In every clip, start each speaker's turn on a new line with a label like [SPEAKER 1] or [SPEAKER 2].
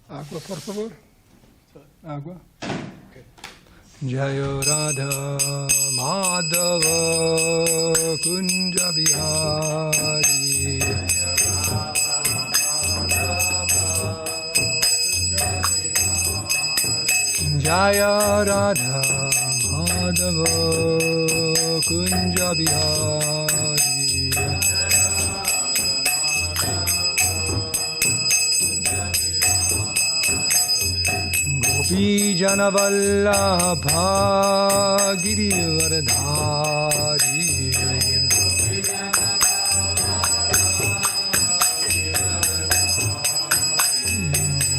[SPEAKER 1] Agua, por favor. Agua.
[SPEAKER 2] Jayo Radha Madhava Kunja Bihari Jaya Radha Madhava Kunja Bihari Gopi Jana Vallabha Girivardhari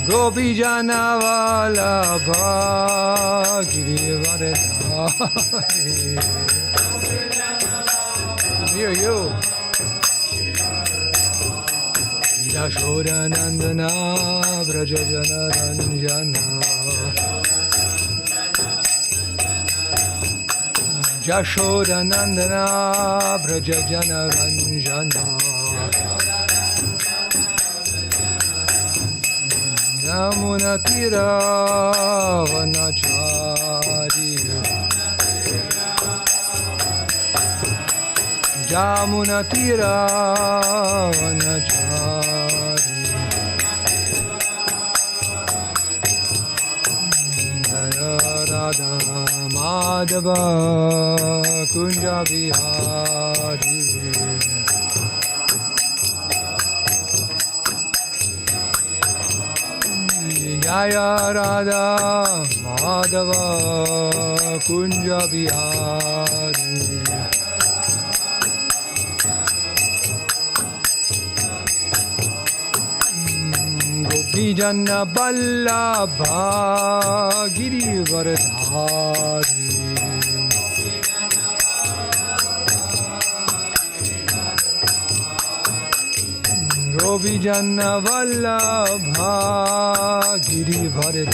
[SPEAKER 2] Gopi Jana Vallabha Girivardhari. Hear you. Yashoda Nandana Vraja Jana Ranjana Yashoda Nandana Vraja Jana Ranjana Yamuna Tira Vanachari Yamuna Tira Vanachari Jaya Radha Madhava Kunja Bihari Jaya Radha Madhava Kunja Bihari Vijana Vallabha Girivardhari Govijana Vallabha Girivardhari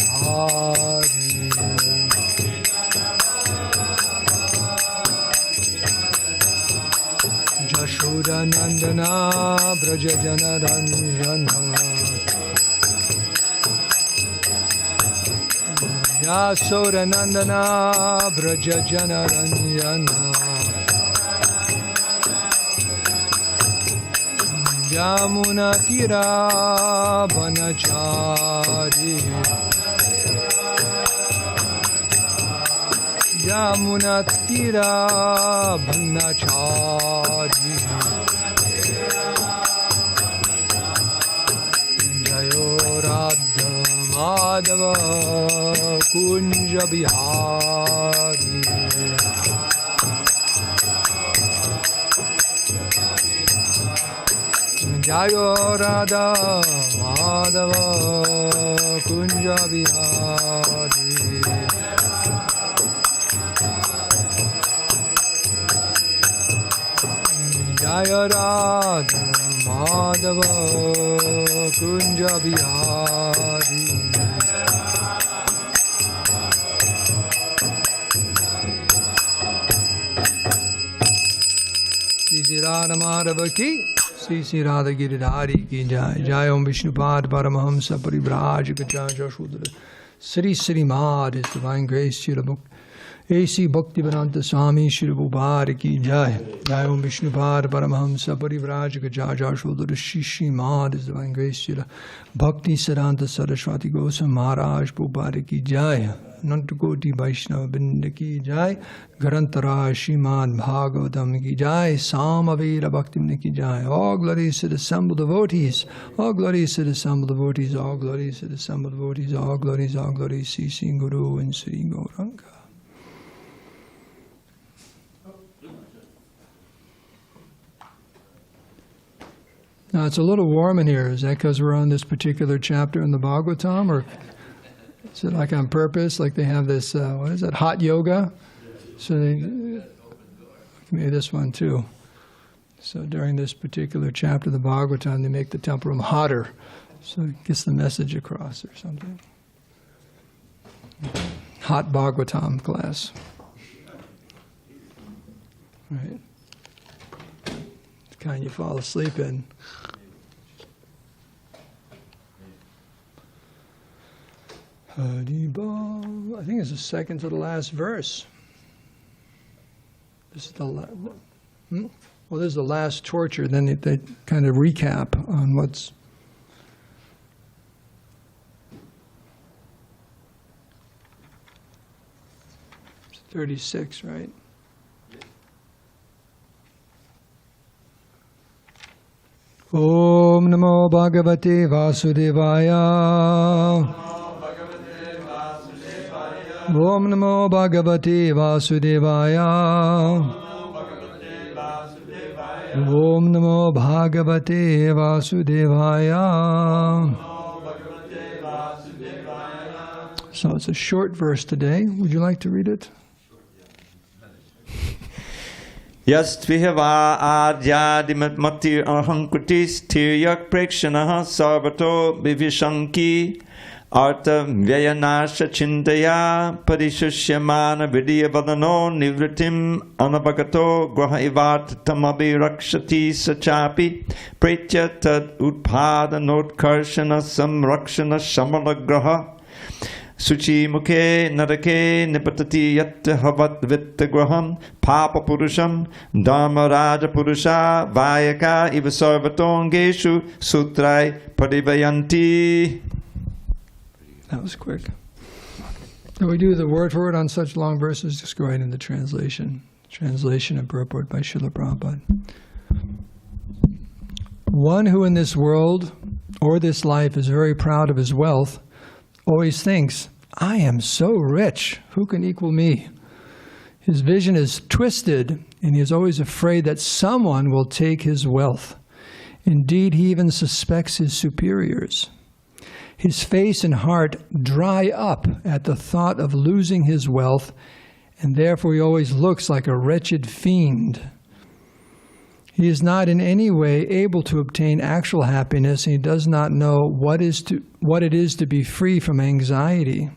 [SPEAKER 2] Jashoda Nandana Braja Jana Ranjana Yasoda Nandana Braja Jana Ranjana Yamuna Tira Vanachari Yamuna Tira Vanachari Jayo Radha Madhava Kunja Bihari Jayo Radha Madhava Kunja Bihari Jaya Radha Madhava Kunja Bihari Sri Radha Madhava ki Sri Radha Giridhari ki Jai Jai Om Vishnupad Paramahamsa Parivrajaka Jaya Shudra Sri Srimad His Divine Grace Shri Bhakti A.C. Bhaktivedanta Swami Shri Prabhupada ki Jai Jai Om Vishnupad Paramahamsa Parivrajaka Jaya Shudra Shri Srimad His Divine Grace Shri Bhakti Siddhanta Saraswati Goswami Maharaj Prabhupada ki Jai Nantakoti Vaishnava Binda ki Jai Garantara Srimad Bhagavatam ki Jai Samaveda Bhakti ki Jai. All glories to the assembled devotees. All glories to the assembled devotees. All glories to the assembled devotees. All glories, Sri Sri Guru and Sri Gauranga. Now it's a little warm in here. Is that because we're on this particular chapter in the Bhagavatam, or is it like on purpose? Like they have this, what is it, hot yoga? So they, maybe this one too. So during this particular chapter of the Bhagavatam, they make the temple room hotter, so it gets the message across or something. Hot Bhagavatam class. Right. The kind you fall asleep in. Haribol. I think it's the second to the last verse. This is the well, this is the last torture. Then they kind of recap on what's. 36, right? Om Namo Bhagavate Vasudevaya. Om Namo Bhagavate Vasudevaya. Om Namo Bhagavate Vasudevaya. So it's a short verse today. Would you like to read it?
[SPEAKER 3] Yastvihava adyadimatmati ahankutis tiryak prekshanaha sarvato vivishanki arta vyayanasha chintaya parishusyamana vidyavadano nivritim anabhagato graha ivat tamabi rakshati sachapi pretya tad utpadanotkarshana samrakshana shamala graha Suchi mukhe narake nipatati yat havat vittagraham papa purusham dharma raja purusha vayaka iva sarvatongeshu sutrai parivayanti.
[SPEAKER 2] That was quick. So we do the word for word on such long verses, just go right into translation. Translation and purport by Srila Prabhupada. One who in this world or this life is very proud of his wealth always thinks, I am so rich, who can equal me? His vision is twisted, and he is always afraid that someone will take his wealth. Indeed, he even suspects his superiors. His face and heart dry up at the thought of losing his wealth, and therefore he always looks like a wretched fiend. He is not in any way able to obtain actual happiness, and he does not know what it is to be free from anxiety.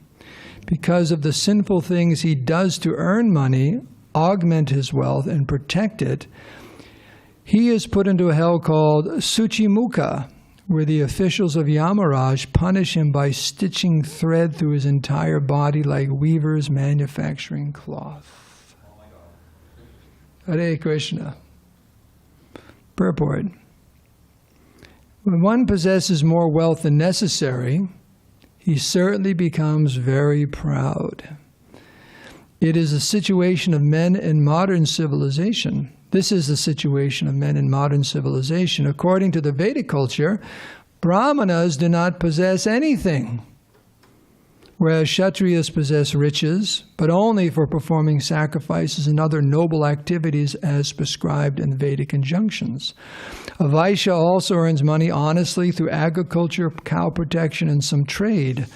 [SPEAKER 2] Because of the sinful things he does to earn money, augment his wealth, and protect it, he is put into a hell called Suchimukha, where the officials of Yamaraj punish him by stitching thread through his entire body like weavers manufacturing cloth. Hare Krishna. Purport. When one possesses more wealth than necessary, he certainly becomes very proud. It is a situation of men in modern civilization. This is the situation of men in modern civilization. According to the Vedic culture, Brahmanas do not possess anything, whereas Kshatriyas possess riches, but only for performing sacrifices and other noble activities as prescribed in Vedic injunctions. A Vaishya also earns money honestly through agriculture, cow protection, and some trade.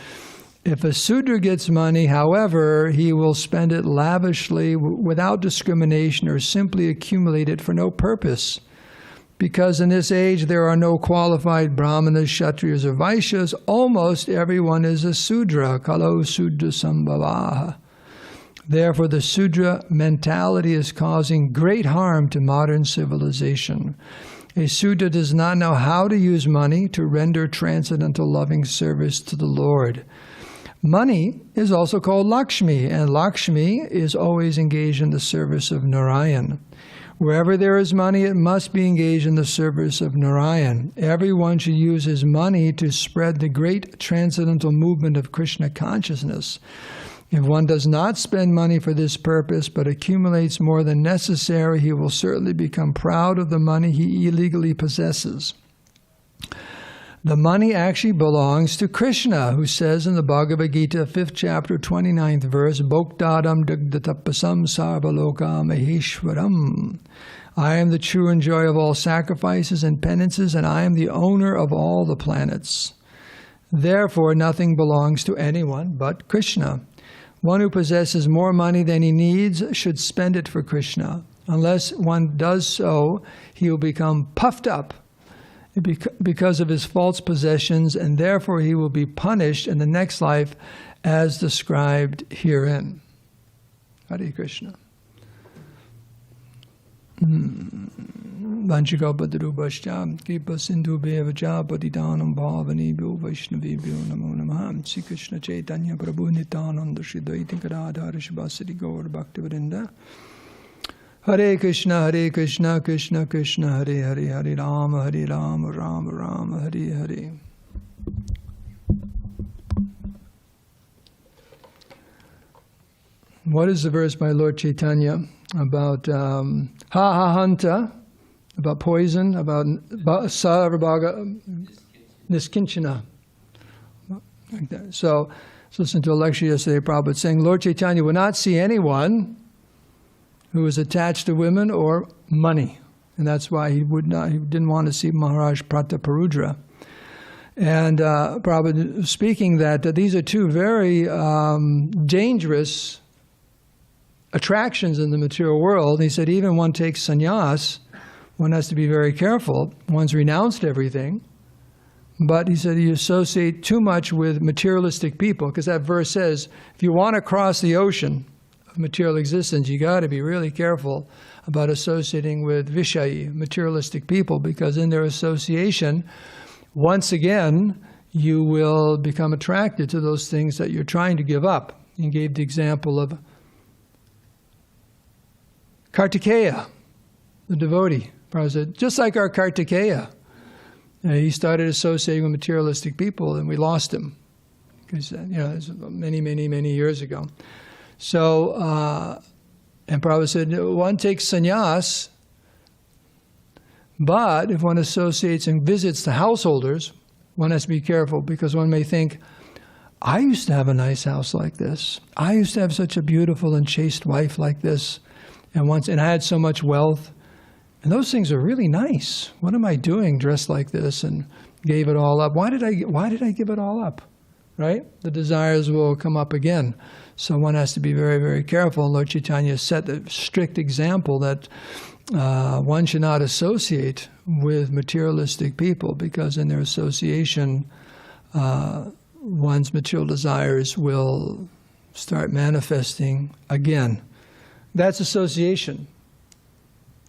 [SPEAKER 2] If a Sudra gets money, however, he will spend it lavishly without discrimination or simply accumulate it for no purpose. Because in this age there are no qualified Brahmanas, Kshatriyas, or Vaishyas, almost everyone is a Sudra, Kalo Sudra Sambhavaha. Therefore the Sudra mentality is causing great harm to modern civilization. A Sudra does not know how to use money to render transcendental loving service to the Lord. Money is also called Lakshmi, and Lakshmi is always engaged in the service of Narayana. Wherever there is money, it must be engaged in the service of Narayan. Everyone should use his money to spread the great transcendental movement of Krishna consciousness. If one does not spend money for this purpose, but accumulates more than necessary, he will certainly become proud of the money he illegally possesses. The money actually belongs to Krishna, who says in the Bhagavad Gita, 5th chapter, 29th verse, Bhoktadam dagdatapasam sarvaloka maheshwaram. I am the true enjoyer of all sacrifices and penances, and I am the owner of all the planets. Therefore, nothing belongs to anyone but Krishna. One who possesses more money than he needs should spend it for Krishna. Unless one does so, he will become puffed up because of his false possessions, and therefore he will be punished in the next life as described herein. Hare Krishna. vanchikapadarupaścha kripa sindhu bhavacha patitanam bhavanebhyo vaishnavebhyo namo namaha. Sri Krishna Chaitanya Prabhu Nityananda Shri Dvaita Gadadhara Shivasari Gaur Bhaktivinoda. Hare Krishna, Krishna Krishna, Hare Hare, Hare Rama, Rama Rama, Hare Hare. What is the verse by Lord Chaitanya about ha-ha-hanta, about poison, about sarvabhaga niskinchana? Like that. So listen to a lecture yesterday, Prabhupada saying, Lord Chaitanya would not see anyone who was attached to women or money. And that's why he didn't want to see Maharaj Prataparudra. And Prabhupada speaking that these are two very dangerous attractions in the material world. He said even one takes sannyas, one has to be very careful. One's renounced everything. But he said you associate too much with materialistic people, because that verse says, if you want to cross the ocean of material existence, you got to be really careful about associating with vishayi, materialistic people, because in their association, once again, you will become attracted to those things that you're trying to give up. He gave the example of Kartikeya, the devotee. Prabhupada said, just like our Kartikeya, he started associating with materialistic people, and we lost him. Because, this was many years ago. So, and Prabhupada said, one takes sannyas, but if one associates and visits the householders, one has to be careful, because one may think, I used to have a nice house like this. I used to have such a beautiful and chaste wife like this. And I had so much wealth. And those things are really nice. What am I doing dressed like this and gave it all up? Why did I give it all up? Right? The desires will come up again. So one has to be very, very careful. Lord Chaitanya set a strict example that one should not associate with materialistic people, because in their association, one's material desires will start manifesting again. That's association.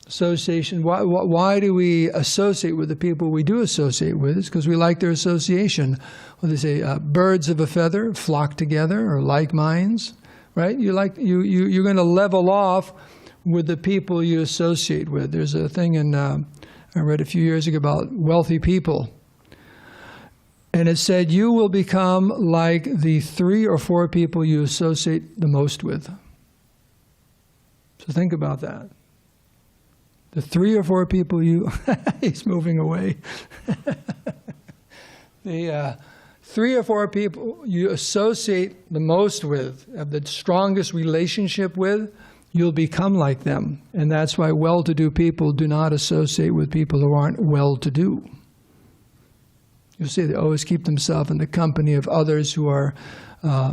[SPEAKER 2] Association. Why do we associate with the people we do associate with? It's because we like their association. Well, they say birds of a feather flock together, or like minds, right? You're going to level off with the people you associate with. There's a thing I read a few years ago about wealthy people, and it said you will become like the 3 or 4 people you associate the most with. So think about that. The 3 or 4 people he's moving away. The 3 or 4 people you associate the most with, have the strongest relationship with, you'll become like them. And that's why well-to-do people do not associate with people who aren't well-to-do. You'll see they always keep themselves in the company of others who are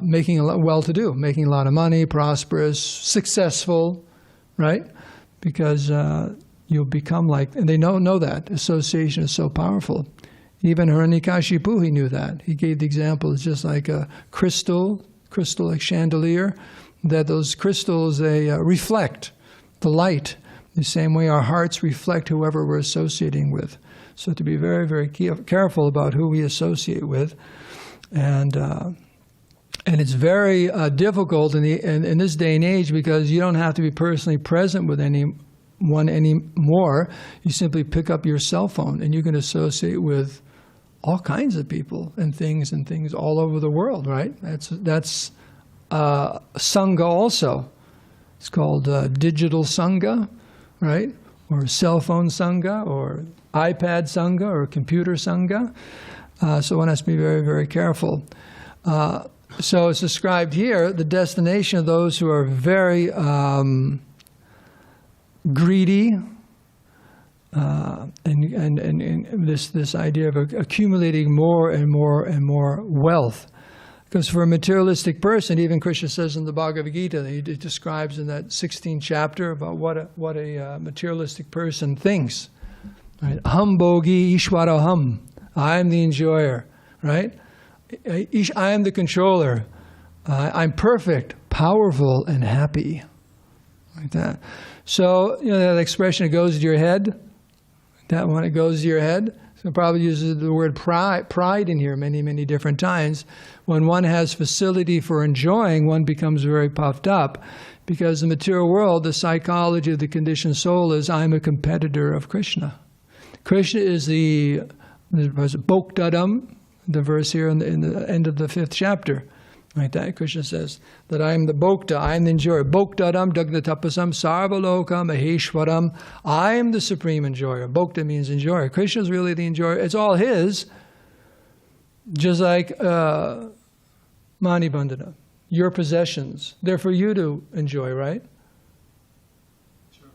[SPEAKER 2] making a lot, well-to-do, making a lot of money, prosperous, successful, right? Because you'll become like, and they know that. Association is so powerful. Even Hiranyakashipu, he knew that. He gave the example, it's just like a crystal like chandelier, that those crystals, they reflect the light. The same way our hearts reflect whoever we're associating with. So to be very, very careful about who we associate with. And it's very difficult in this day and age, because you don't have to be personally present with anyone anymore. You simply pick up your cell phone and you can associate with all kinds of people and things all over the world, right? That's Sangha also. It's called digital Sangha, right? Or cell phone Sangha, or iPad Sangha, or computer Sangha. So one has to be very, very careful. So it's described here, the destination of those who are very greedy, and this idea of accumulating more and more wealth. Because for a materialistic person, even Krishna says in the Bhagavad Gita, he describes in that 16th chapter about what a materialistic person thinks. Right? Aham bhogi ishwaraham. I am the enjoyer. Right? I am the controller. I'm perfect, powerful, and happy. Like that. So, that expression, it goes to your head. That when it goes to your head, so it probably uses the word pride in here many, many different times. When one has facility for enjoying, one becomes very puffed up. Because the material world, the psychology of the conditioned soul is, I'm a competitor of Krishna. Krishna is the Bhoktadam, the verse here in the end of the 5th chapter. Right, that Krishna says that I am the Bhokta, I am the enjoyer. Bhoktadam dagnatapasam sarvaloka maheshwaram. I am the supreme enjoyer. Bhokta means enjoyer. Krishna is really the enjoyer. It's all his, just like Mani Bandhana. Your possessions, they're for you to enjoy, right? Sure.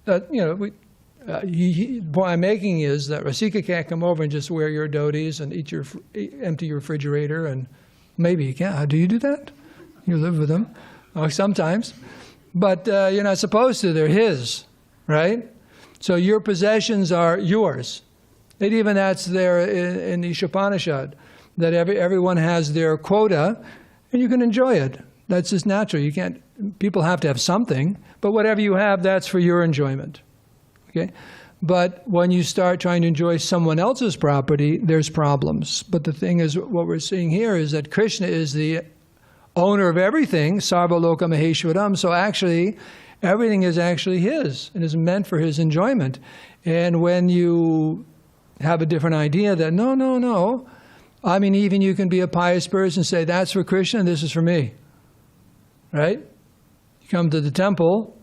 [SPEAKER 2] The point I'm making is that Rasika can't come over and just wear your dhotis and empty your refrigerator, and maybe you can. Do you do that? You live with them? Oh, sometimes. But you're not supposed to. They're his, right? So your possessions are yours. And even that's there in the Upanishad, that everyone has their quota, and you can enjoy it. That's just natural. You can't. People have to have something, but whatever you have, that's for your enjoyment. Okay? But when you start trying to enjoy someone else's property, there's problems. But the thing is, what we're seeing here is that Krishna is the owner of everything, Sarvaloka Maheshwaram. So actually, everything is actually his and is meant for his enjoyment. And when you have a different idea that, no, I mean, even you can be a pious person and say, that's for Krishna and this is for me. Right? You come to the temple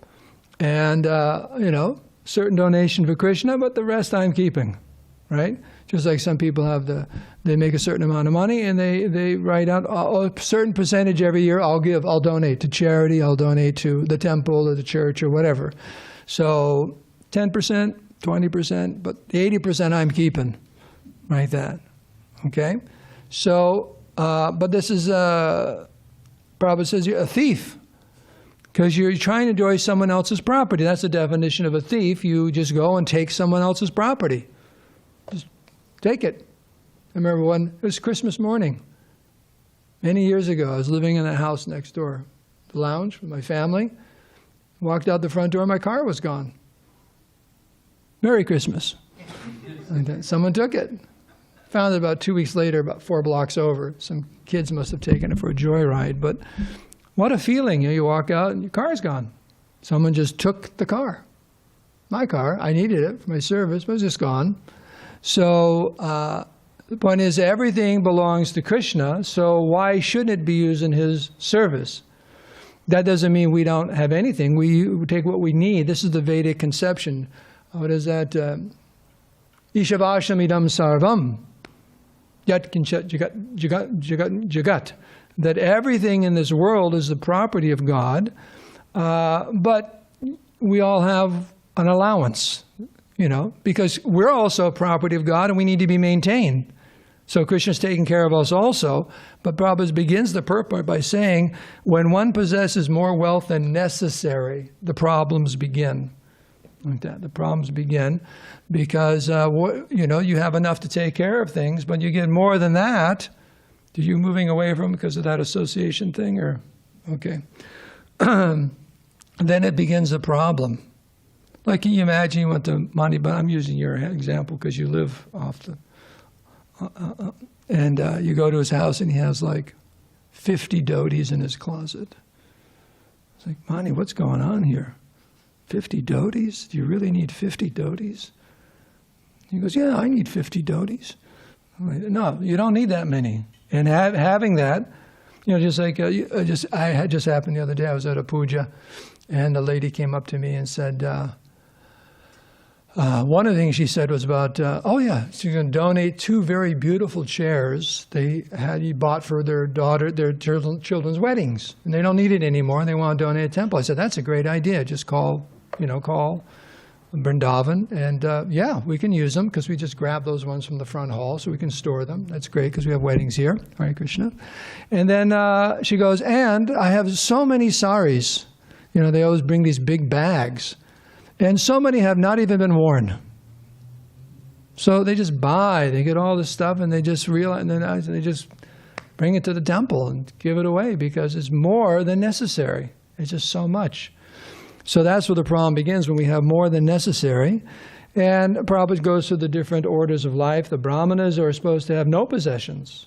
[SPEAKER 2] and, certain donation for Krishna, but the rest I'm keeping. Right? Just like some people have they make a certain amount of money and they write out a certain percentage every year, I'll donate to charity, I'll donate to the temple or the church or whatever. So 10%, 20%, but the 80% I'm keeping. Right? That. Okay? So, but this is, Prabhupada says you're a thief. Because you're trying to enjoy someone else's property. That's the definition of a thief. You just go and take someone else's property. Just take it. I remember it was Christmas morning. Many years ago, I was living in a house next door, the lounge with my family. Walked out the front door, my car was gone. Merry Christmas. And someone took it. Found it about 2 weeks later, about 4 blocks over. Some kids must have taken it for a joyride, but what a feeling. You walk out and your car's gone. Someone just took the car. My car. I needed it for my service, but it's just gone. So the point is, everything belongs to Krishna, so why shouldn't it be used in his service? That doesn't mean we don't have anything. We take what we need. This is the Vedic conception. What is that? Ishavasham idam sarvam. Yat kinchat jagat. That everything in this world is the property of God, but we all have an allowance, because we're also a property of God and we need to be maintained. So Krishna's taking care of us also, but Prabhupada begins the purport by saying, when one possesses more wealth than necessary, the problems begin. Like that. The problems begin because, you have enough to take care of things, but you get more than that. Are you moving away from because of that association thing? Or okay. Then it begins a problem. Like, can you imagine you went to Mani, but I'm using your example because you live off the... and you go to his house and he has like 50 dhotis in his closet. It's like, Mani, what's going on here? 50 dhotis? Do you really need 50 dhotis? He goes, yeah, I need 50 dhotis. Like, no, you don't need that many. And having that, just like I had just happened the other day. I was at a puja, and a lady came up to me and said, one of the things she said was about, she's going to donate 2 very beautiful chairs he bought for their children's weddings, and they don't need it anymore, and they want to donate a temple. I said, that's a great idea. Just call Vrindavan, and we can use them because we just grab those ones from the front hall so we can store them. That's great because we have weddings here. Hare Krishna. And then she goes, and I have so many saris. They always bring these big bags. And so many have not even been worn. So they just they get all this stuff and they just realize, and then they just bring it to the temple and give it away because it's more than necessary. It's just so much. So that's where the problem begins, when we have more than necessary. And Prabhupada goes through the different orders of life. The Brahmanas are supposed to have no possessions.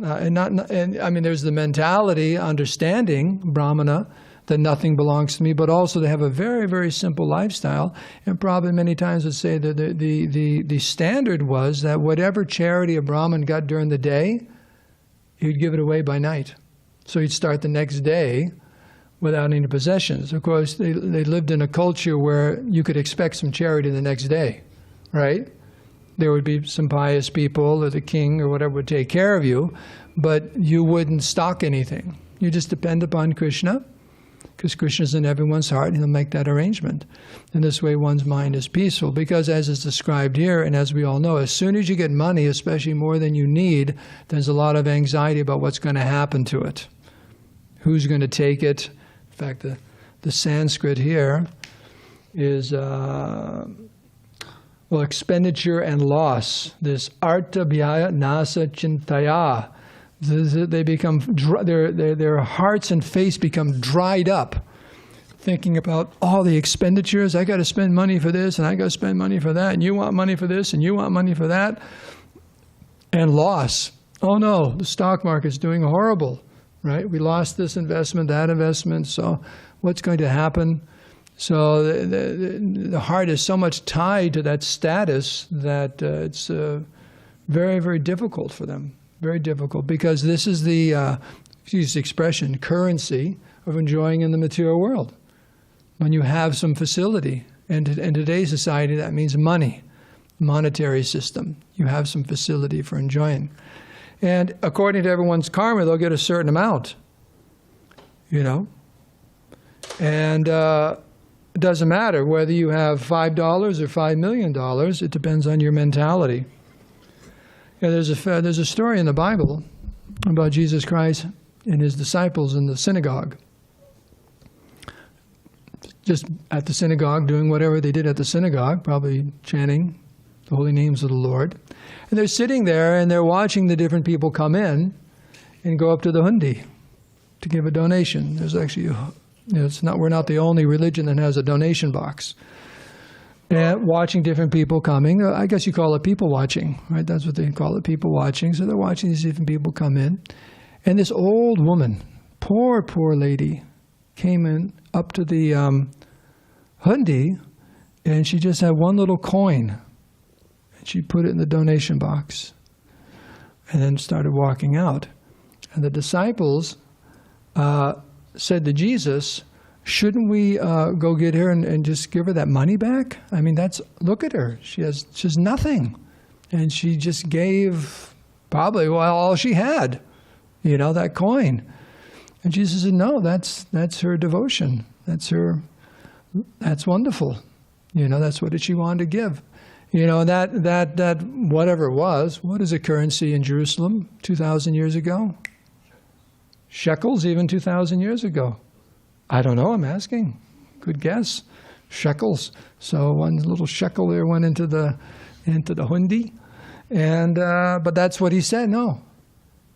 [SPEAKER 2] I mean, there's the mentality, understanding, Brahmana, that nothing belongs to me, but also they have a very, very simple lifestyle. And Prabhupada many times would say that the standard was that whatever charity a Brahmin got during the day, he'd give it away by night. So he'd start the next day without any possessions. Of course, they lived in a culture where you could expect some charity the next day, right? There would be some pious people or the king or whatever would take care of you, but you wouldn't stock anything. You just depend upon Krishna, because Krishna's in everyone's heart, and he'll make that arrangement. And this way one's mind is peaceful, because as is described here, and as we all know, as soon as you get money, especially more than you need, there's a lot of anxiety about what's going to happen to it. Who's going to take it? In fact, the Sanskrit here is, expenditure and loss. This artha vyaya nasa chintaya. They become, their hearts and face become dried up, thinking about all the expenditures. I got to spend money for this, and I got to spend money for that, and you want money for this, and you want money for that. And loss. Oh no, the stock market's doing horrible, right? We lost this investment, that investment, so what's going to happen? So the heart is so much tied to that status that it's very, very difficult for them. Very difficult, because this is the, excuse the expression, currency of enjoying in the material world. When you have some facility, and in today's society that means money, monetary system. You have some facility for enjoying. And according to everyone's karma, they'll get a certain amount, you know. And it doesn't matter whether you have $5 or $5 million, it depends on your mentality. Yeah, there's a story in the Bible about Jesus Christ and his disciples in the synagogue. Just at the synagogue, doing whatever they did at the synagogue, probably chanting the holy names of the Lord. And they're sitting there and they're watching the different people come in and go up to the hundi to give a donation. There's actually, we're not the only religion that has a donation box. And watching different people coming. I guess you call it people watching, right? That's what they call it, people watching. So they're watching these different people come in. And this old woman, poor lady, came in up to the hundi, and she just had one little coin. And she put it in the donation box and then started walking out. And the disciples said to Jesus, shouldn't we go get her and just give her that money back? I mean, look at her. She has nothing. And she just gave probably, all she had, that coin. And Jesus said, no, that's her devotion. That's wonderful. That's what she wanted to give. That whatever it was, what is a currency in Jerusalem 2,000 years ago? Shekels even 2,000 years ago. I don't know, I'm asking. Good guess. Shekels. So one little shekel there went into the hundi. And but that's what he said. No.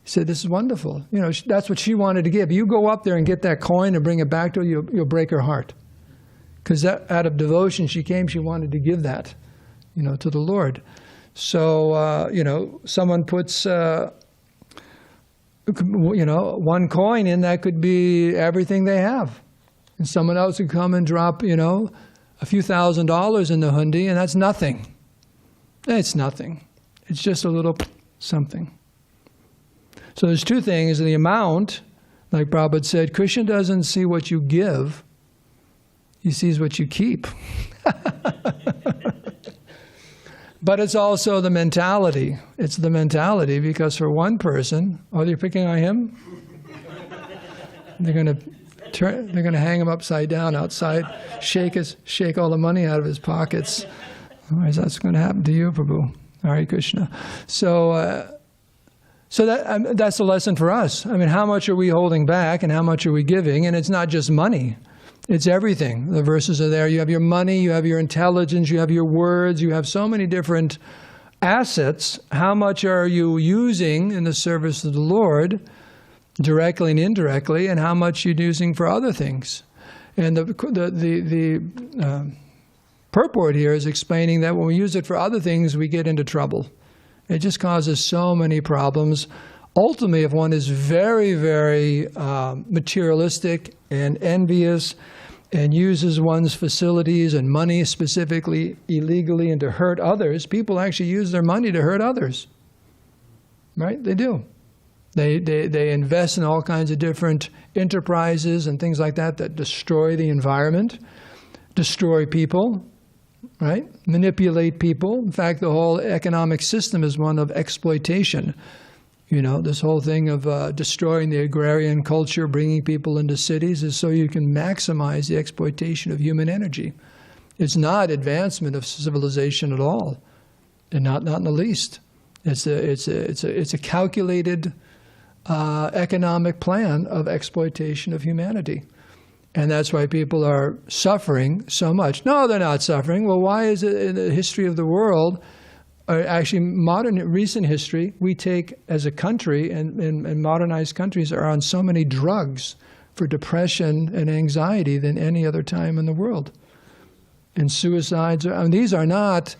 [SPEAKER 2] He said, this is wonderful. That's what she wanted to give. You go up there and get that coin and bring it back to her, you'll break her heart. Because out of devotion she wanted to give that, to the Lord. So, someone puts one coin in, that could be everything they have. And someone else would come and drop, a few $1,000s in the hundi, and that's nothing. It's nothing. It's just a little something. So there's two things. The amount, like Prabhupada said, Krishna doesn't see what you give, he sees what you keep. But it's also the mentality. It's the mentality, because for one person, they're picking on him? They're going to hang him upside down outside, shake all the money out of his pockets. Otherwise, that's going to happen to you, Prabhu. Hare Krishna. So that's a lesson for us. I mean, how much are we holding back and how much are we giving? And it's not just money. It's everything. The verses are there. You have your money, you have your intelligence, you have your words, you have so many different assets. How much are you using in the service of the Lord, directly and indirectly, and how much you're using for other things? And the purport here is explaining that when we use it for other things, we get into trouble. It just causes so many problems. Ultimately, if one is very, very materialistic and envious and uses one's facilities and money specifically illegally and to hurt others, people actually use their money to hurt others. Right? They do. They invest in all kinds of different enterprises and things like that that destroy the environment, destroy people, right? Manipulate people. In fact, the whole economic system is one of exploitation. You know, this whole thing of destroying the agrarian culture, bringing people into cities is so you can maximize the exploitation of human energy. It's not advancement of civilization at all, and not in the least. It's a calculated economic plan of exploitation of humanity. And that's why people are suffering so much. No, they're not suffering. Well, why is it in the history of the world, or actually recent history, we take as a country, and modernized countries are on so many drugs for depression and anxiety than any other time in the world. And suicides, these are not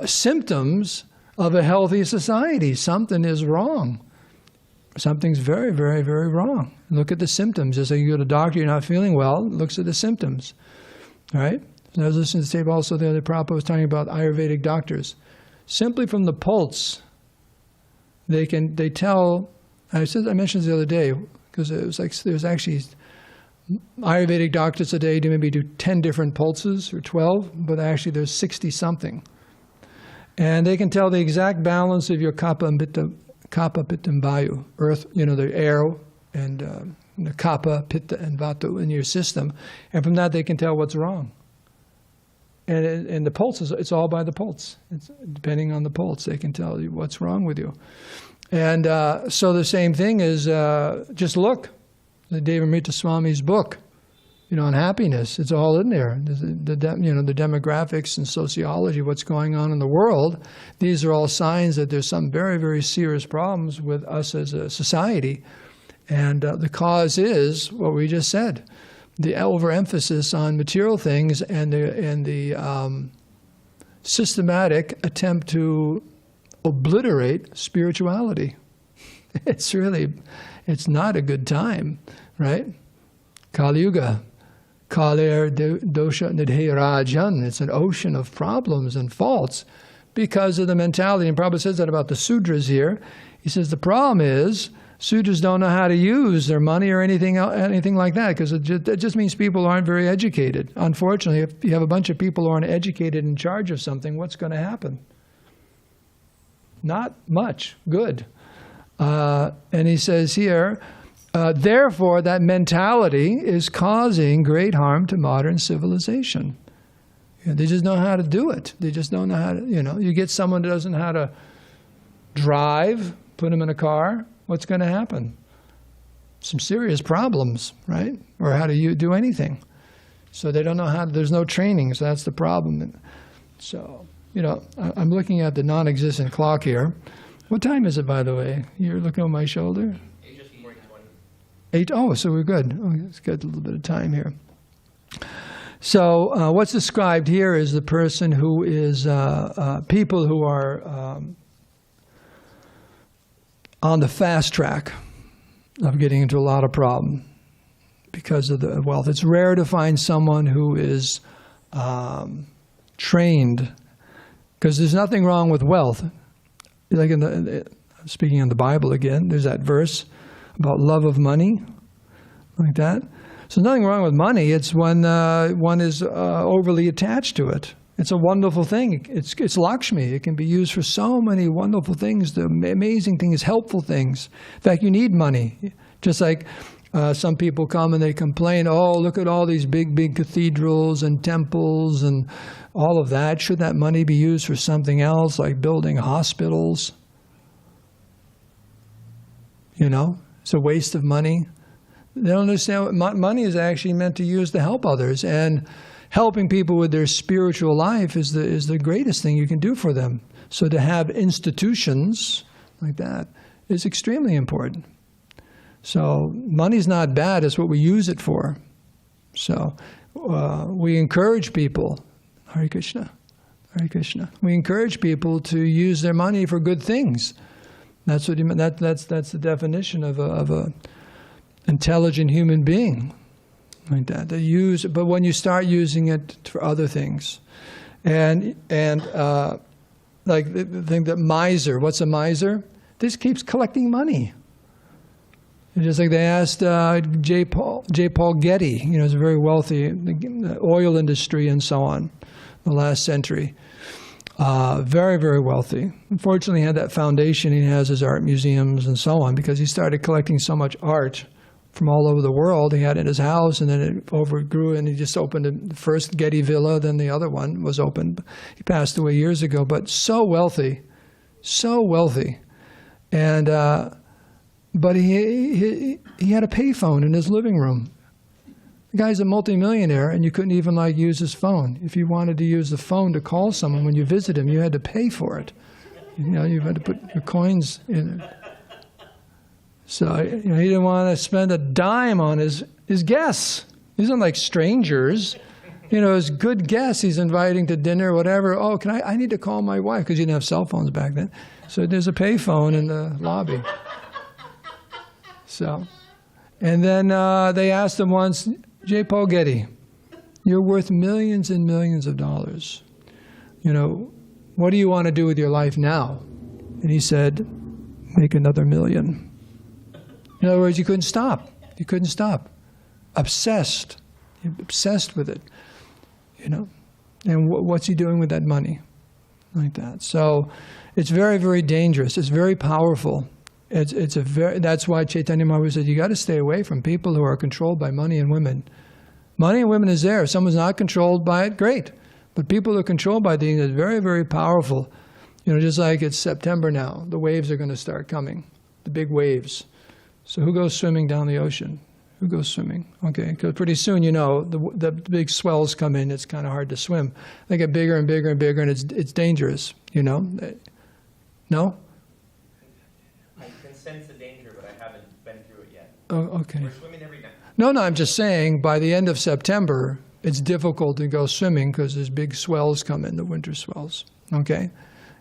[SPEAKER 2] symptoms of a healthy society. Something is wrong. Something's very, very, very wrong. Look at the symptoms. Just like you go to a doctor, you're not feeling well, looks at the symptoms. All right? And I was listening to the tape also the other Prabhupada was talking about Ayurvedic doctors. Simply from the pulse, they tell, I mentioned this the other day, because it was like there's actually Ayurvedic doctors today maybe do 10 different pulses or 12, but actually there's 60 something. And they can tell the exact balance of your kapha and pitta, and vayu, earth, the air and the kapha, pitta, and vatu in your system. And from that they can tell what's wrong. And the pulse, it's all by the pulse. It's depending on the pulse, they can tell you what's wrong with you. And so the same thing is, just look, the Devamrita Swami's book, on happiness. It's all in there. The demographics and sociology, what's going on in the world. These are all signs that there's some very, very serious problems with us as a society. And the cause is what we just said. The overemphasis on material things and the systematic attempt to obliterate spirituality. It's not a good time, right? Kali Yuga, Kaler Dosha Nidhe Rajan. It's an ocean of problems and faults because of the mentality. And Prabhupada says that about the sudras here. He says the problem is sudras don't know how to use their money or anything like that, because it just means people aren't very educated. Unfortunately, if you have a bunch of people who aren't educated in charge of something, what's going to happen? Not much good. And he says here, therefore, that mentality is causing great harm to modern civilization. They just know how to do it. They just don't know how to, you get someone who doesn't know how to drive, put them in a car, what's going to happen? Some serious problems, right? Or how do you do anything? So they don't know how, there's no training, so that's the problem. So, I'm looking at the non-existent clock here. What time is it, by the way? You're looking over my shoulder? 8, oh, so we're good. Oh, let's get a little bit of time here. So what's described here is the person who is, people who are on the fast track of getting into a lot of problem because of the wealth. It's rare to find someone who is trained, because there's nothing wrong with wealth. Like speaking in the Bible again, there's that verse about love of money, like that. So nothing wrong with money. It's when one is overly attached to it. It's a wonderful thing. It's Lakshmi. It can be used for so many wonderful things, the amazing things, helpful things. In fact, you need money. Just like some people come and they complain, oh, look at all these big, big cathedrals and temples and all of that. Should that money be used for something else, like building hospitals? It's a waste of money. They don't understand money is actually meant to use to help others, and helping people with their spiritual life is the greatest thing you can do for them. So to have institutions like that is extremely important. So money's not bad, it's what we use it for. So we encourage people Hare Krishna. Hare Krishna. We encourage people to use their money for good things. That's what that's the definition of a intelligent human being, like that. They use, but when you start using it for other things, and like the thing that miser. What's a miser? This keeps collecting money. Just like they asked J. Paul Getty, he's a very wealthy, the oil industry and so on, the last century. Very, very wealthy. Unfortunately, he had that foundation he has his art museums and so on because he started collecting so much art from all over the world. He had it in his house, and then it overgrew, and he just opened the first Getty Villa, then the other one was opened. He passed away years ago, but so wealthy. And but he had a payphone in his living room. The guy's a multimillionaire, and you couldn't even use his phone. If you wanted to use the phone to call someone when you visit him, you had to pay for it. You had to put your coins in it. So he didn't want to spend a dime on his guests. These aren't like strangers. His good guests he's inviting to dinner or whatever. Oh, I need to call my wife, because you didn't have cell phones back then. So there's a payphone in the lobby. So, and then they asked him once, J. Paul Getty, you're worth millions and millions of dollars. What do you want to do with your life now? And he said, make another million. In other words, you couldn't stop. Obsessed. You're obsessed with it. And what's he doing with that money? Like that. So it's very, very dangerous. It's very powerful. That's why Chaitanya Mahaprabhu said, you got to stay away from people who are controlled by money and women. Money and women is there. If someone's not controlled by it, great. But people who are controlled by things is very, very powerful. Just like it's September now, the waves are going to start coming, the big waves. So who goes swimming down the ocean? Who goes swimming? Okay, because pretty soon, the big swells come in. It's kind of hard to swim. They get bigger and bigger and bigger, and it's dangerous. No?
[SPEAKER 4] I can sense the danger, but I haven't been through it yet.
[SPEAKER 2] Oh, okay.
[SPEAKER 4] We're swimming every night.
[SPEAKER 2] No, I'm just saying, by the end of September, it's difficult to go swimming because there's big swells come in, the winter swells. Okay?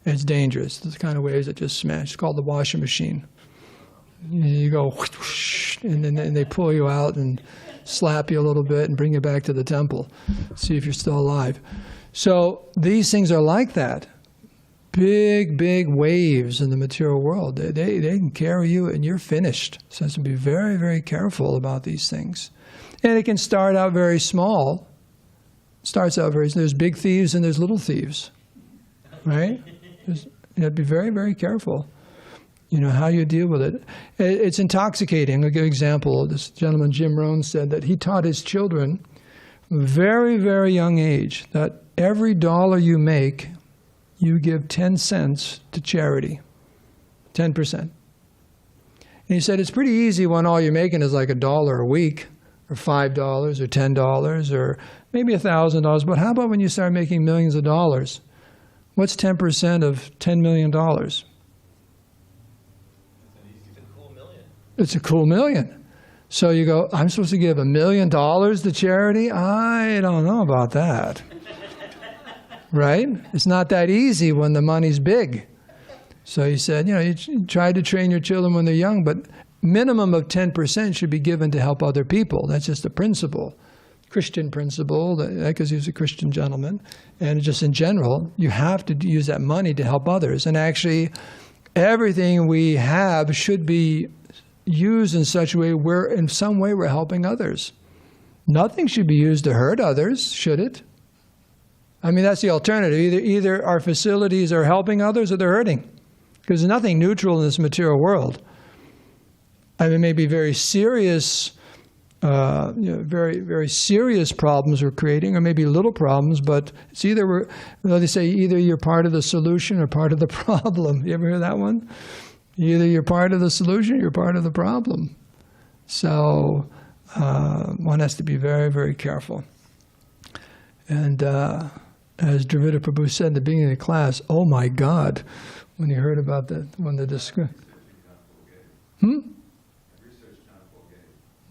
[SPEAKER 2] It's dangerous. It's the kind of waves that just smash. It's called the washing machine. You go, whoosh, and then they pull you out and slap you a little bit and bring you back to the temple, see if you're still alive. So these things are like that. Big, big waves in the material world. They can carry you and you're finished. So you have to be very, very careful about these things. And it can start out very small. There's big thieves and there's little thieves. Right? You have to be very, very careful. How you deal with it. It's intoxicating. A good example, this gentleman, Jim Rohn, said that he taught his children from a very, very young age that every dollar you make, you give 10 cents to charity. 10%. And he said it's pretty easy when all you're making is like $1 a week, or $5, or $10, or maybe $1,000. But how about when you start making millions of dollars? What's 10% of $10 million? It's a cool million. So you go, I'm supposed to give $1 million to charity? I don't know about that. Right? It's not that easy when the money's big. So he said, you try to train your children when they're young, but minimum of 10% should be given to help other people. That's just a principle. Christian principle, because he was a Christian gentleman. And just in general, you have to use that money to help others. And actually, everything we have should be used in such a way where in some way we're helping others. Nothing should be used to hurt others, should it? I mean, that's the alternative. Either our facilities are helping others or they're hurting. Because there's nothing neutral in this material world. I mean, maybe very serious, very, very serious problems we're creating, or maybe little problems, but it's either they say either you're part of the solution or part of the problem. You ever hear that one? Either you're part of the solution or you're part of the problem. So one has to be very, very careful. And as Dravida Prabhu said at the beginning of the class, oh my God, when he heard about that, when the description.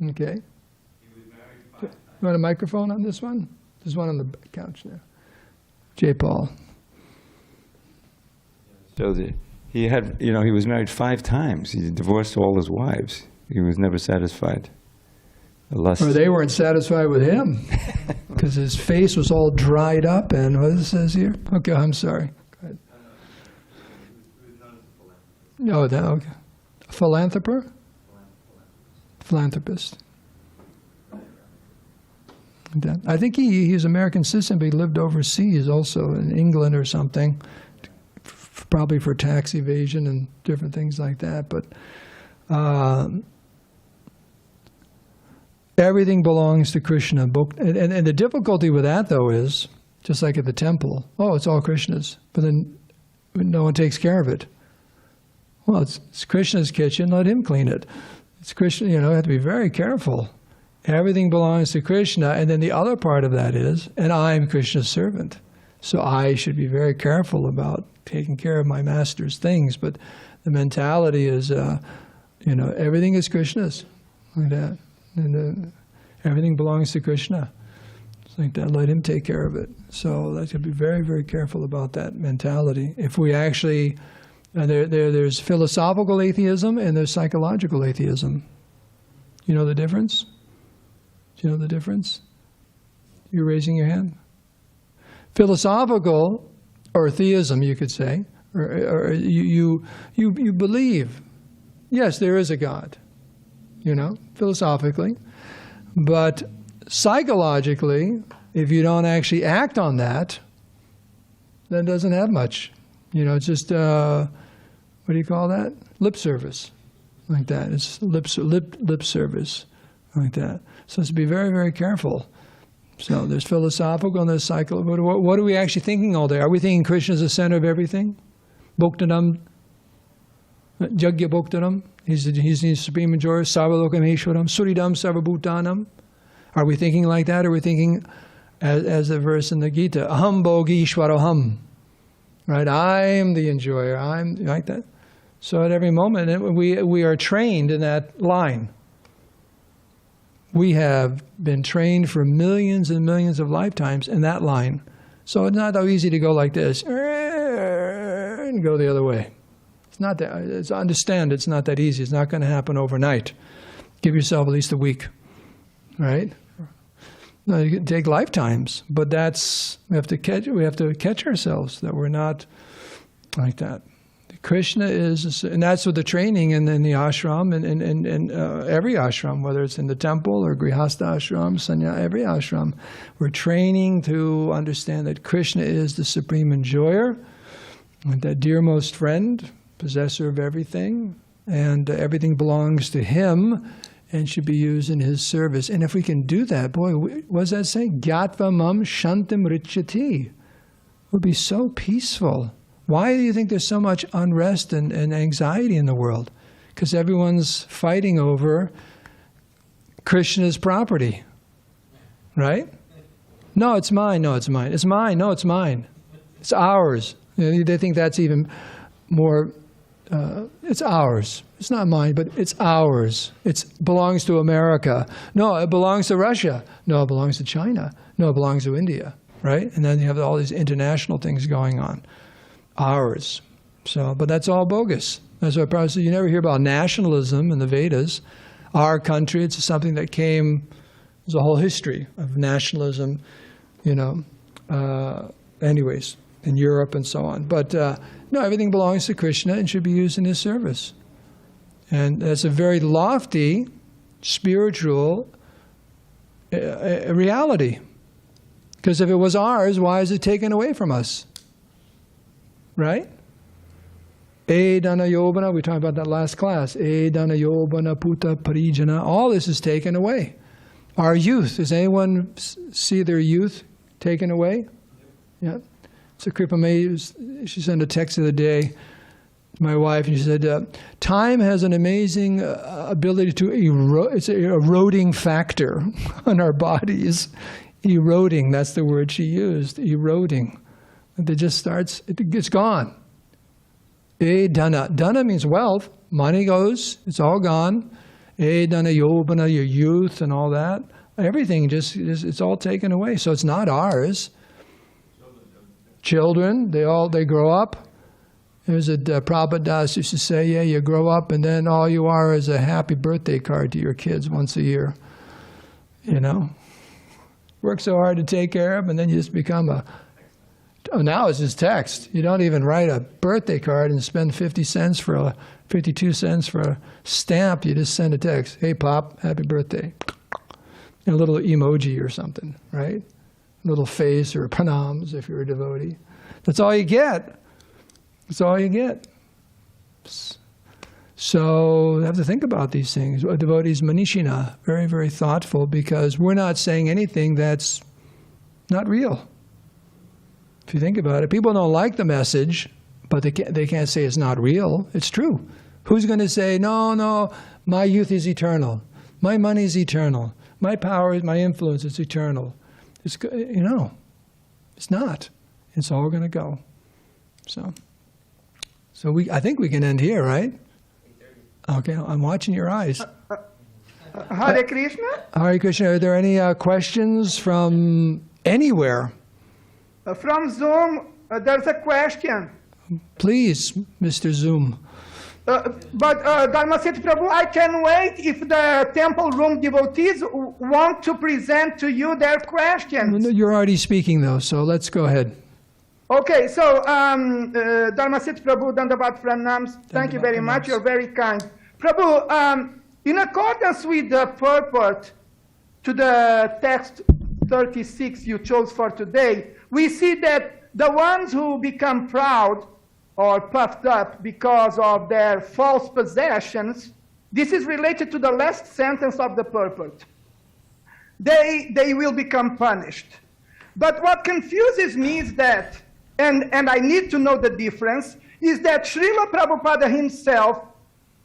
[SPEAKER 2] Okay. You want a microphone on this one? There's one on the couch there. J. Paul.
[SPEAKER 3] So he had, he was married 5 times. He divorced all his wives. He was never satisfied. The lust.
[SPEAKER 2] Or they weren't satisfied with him because his face was all dried up. And what it says here? Okay, I'm sorry. Go ahead. Oh, that, okay. A philanthropist. I think he's American citizen, but he lived overseas also in England or something, probably for tax evasion and different things like that. But everything belongs to Krishna. And the difficulty with that, though, is, just like at the temple, it's all Krishna's, but then no one takes care of it. Well, it's Krishna's kitchen, let him clean it. It's Krishna, you have to be very careful. Everything belongs to Krishna, and then the other part of that is, and I'm Krishna's servant. So I should be very careful about taking care of my master's things, but the mentality is, everything is Krishna's, like that. And everything belongs to Krishna. It's like that, let him take care of it. So that should be very, very careful about that mentality. If we actually, there's philosophical atheism and there's psychological atheism. You know the difference? Do you know the difference? You're raising your hand? Philosophical, or theism, you could say, or you believe, yes, there is a God, philosophically. But psychologically, if you don't actually act on that, then it doesn't have much. It's just, what do you call that? Lip service, like that. It's lip service, like that. So let's be very, very careful. So there's philosophical and there's psychological. What are we actually thinking all day? Are we thinking Krishna is the center of everything? Bhaktanam, Jagya Bhaktanam. He's the supreme enjoyer. Sarvalokameshwaram, Suridam Sarvabhutanam. Are we thinking like that? Or are we thinking, as the verse in the Gita, Aham Bhogi Ishwaroham. Right? I am the enjoyer. I'm like that. So at every moment, we are trained in that line. We have been trained for millions and millions of lifetimes in that line. So it's not so easy to go like this and go the other way. It's not that. Understand, it's not that easy. It's not going to happen overnight. Give yourself at least a week, right? No, you can take lifetimes, but we have to catch ourselves that we're not like that. Krishna is, and that's with the training and in the ashram and every ashram, whether it's in the temple or grihastha ashram, sanya, every ashram, we're training to understand that Krishna is the supreme enjoyer, and that dearmost friend, possessor of everything, and everything belongs to him and should be used in his service. And if we can do that, boy, what does that say? Gyatva mam shantim richati. We'll be so peaceful. Why do you think there's so much unrest and anxiety in the world? Because everyone's fighting over Krishna's property, right? No, it's mine. No, it's mine. It's mine. No, it's mine. It's ours. They think that's even more, it's ours. It's not mine, but it's ours. It belongs to America. No, it belongs to Russia. No, it belongs to China. No, it belongs to India, right? And then you have all these international things going on. Ours. So, but that's all bogus. That's what probably you never hear about nationalism in the Vedas. Our country, it's something that came, there's a whole history of nationalism, anyways, in Europe and so on. But no, everything belongs to Krishna and should be used in his service. And that's a very lofty, spiritual reality. Because if it was ours, why is it taken away from us? Right? Edana yobana, we talked about that last class. Edana yobana puta parijana. All this is taken away. Our youth, does anyone see their youth taken away? Yeah. So Kripa May, she sent a text the other day to my wife, and she said, time has an amazing ability to erode, it's an eroding factor on our bodies. Eroding, that's the word she used, eroding. It just starts, it's gone. Dana. Dana means wealth. Money goes, it's all gone. Dana yobana, your youth and all that. Everything it's all taken away. So it's not ours. children, they grow up. There's a Prabhupada Das used to say, yeah, you grow up and then all you are is a happy birthday card to your kids once a year. You know? Work so hard to take care of, and then you just become now it's just text. You don't even write a birthday card and spend 52 cents for a stamp. You just send a text. Hey, Pop, happy birthday. And a little emoji or something, right? A little face or pranams if you're a devotee. That's all you get. That's all you get. So you have to think about these things. A devotee is manishina, very, very thoughtful, because we're not saying anything that's not real. If you think about it, people don't like the message, but they can't say it's not real. It's true. Who's going to say, no, my youth is eternal. My money is eternal. My power, my influence is eternal. It's not. It's all going to go. So I think we can end here, right? Okay, I'm watching your eyes.
[SPEAKER 5] Hare Krishna?
[SPEAKER 2] Hare Krishna. Are there any questions from anywhere?
[SPEAKER 5] From Zoom, there's a question.
[SPEAKER 2] Please, Mr. Zoom.
[SPEAKER 5] But Dharmasetu Prabhu, I can wait if the temple room devotees want to present to you their questions.
[SPEAKER 2] No, you're already speaking, though, so let's go ahead.
[SPEAKER 5] Okay, so Dharmasetu Prabhu, Dandavat Pranams, thank you very much, you're very kind. Prabhu, in accordance with the purport to the text 36 you chose for today, we see that the ones who become proud or puffed up because of their false possessions, this is related to the last sentence of the purport. They will become punished. But what confuses me is that, and I need to know the difference, is that Srila Prabhupada himself,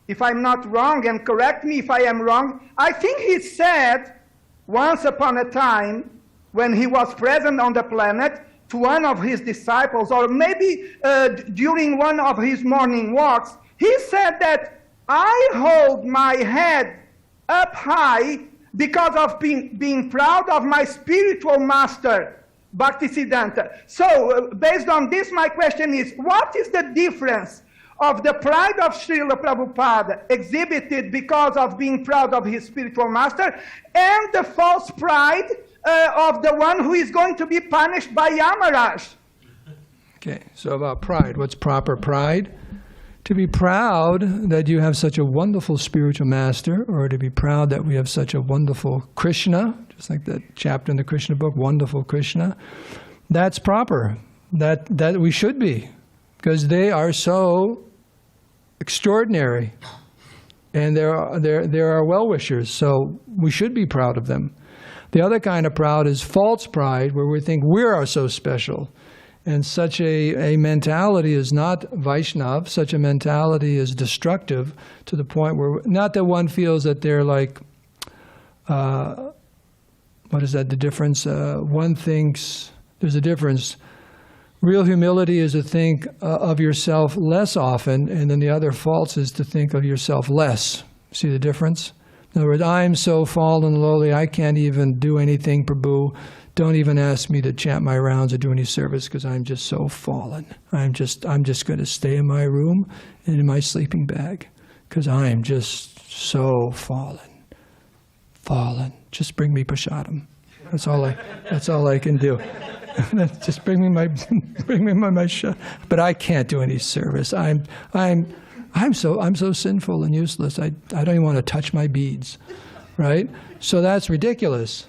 [SPEAKER 5] if I'm not wrong, and correct me if I am wrong, I think he said once upon a time when he was present on the planet to one of his disciples, or maybe during one of his morning walks, he said that I hold my head up high because of being proud of my spiritual master, Bhaktisiddhanta. So based on this, my question is, what is the difference of the pride of Srila Prabhupada exhibited because of being proud of his spiritual master and the false pride of the one who is going to be punished by Yamaraj?
[SPEAKER 2] Okay, so about pride. What's proper pride? To be proud that you have such a wonderful spiritual master, or to be proud that we have such a wonderful Krishna, just like that chapter in the Krishna book, Wonderful Krishna. That's proper. That we should be, because they are so extraordinary, and they're our well-wishers, so we should be proud of them. The other kind of proud is false pride, where we think we are so special. And such a mentality is not Vaishnav. Such a mentality is destructive to the point where, not that one feels that they're like, what is that, the difference? One thinks, there's a difference. Real humility is to think of yourself less often, and then the other false is to think of yourself less. See the difference? In other words, I'm so fallen and lowly, I can't even do anything, Prabhu. Don't even ask me to chant my rounds or do any service because I'm just so fallen. I'm just going to stay in my room and in my sleeping bag because I'm just so fallen. Just bring me prasadam. That's all I can do. Just bring me my shot. But I can't do any service. I'm so sinful and useless. I don't even want to touch my beads, right? So that's ridiculous,